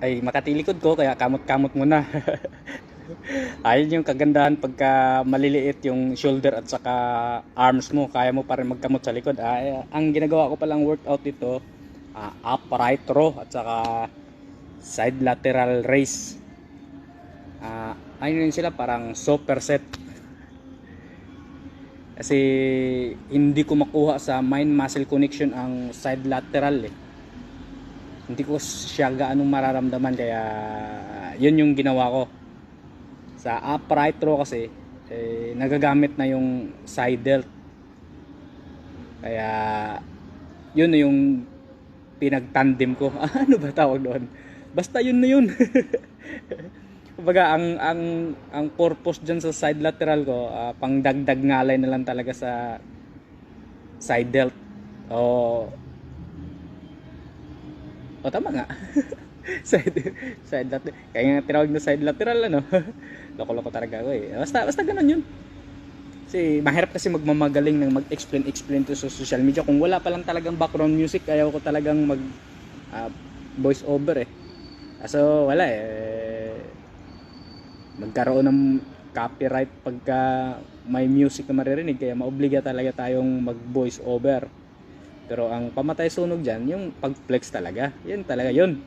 ay makatilikod ko kaya kamot-kamot muna. Ayun yung kagandahan pagka maliliit yung shoulder at saka arms mo, kaya mo pa rin magkamot sa likod. Ang ginagawa ko palang workout dito, upright row at saka side lateral raise. Ayun yun sila, parang superset. Kasi hindi ko makuha sa mind muscle connection ang side lateral eh. Hindi ko siya gaanong mararamdaman, kaya yun yung ginawa ko. Sa upright row kasi nagagamit na yung side delt. Kaya yun yung pinagtandem ko. Ano ba tawag doon? Basta yun na yun. Kumbaga ang purpose diyan sa side lateral ko, pangdagdag ngalay na lang talaga sa side delt. O tama nga. side lateral. Kaya nga tinawag na side lateral, ano. Loko-loko talaga ako eh. Basta ganun yun. Kasi mahirap kasi magmamagaling ng mag-explain to sa social media kung wala pa lang talagang background music. Ayaw ko talagang mag voice over eh. So wala eh. Magkaroon ng copyright pagka may music na maririnig, kaya maobliga talaga tayong mag voice over. Pero ang pamatay sunog dyan, yung pag flex talaga. Yan talaga yun.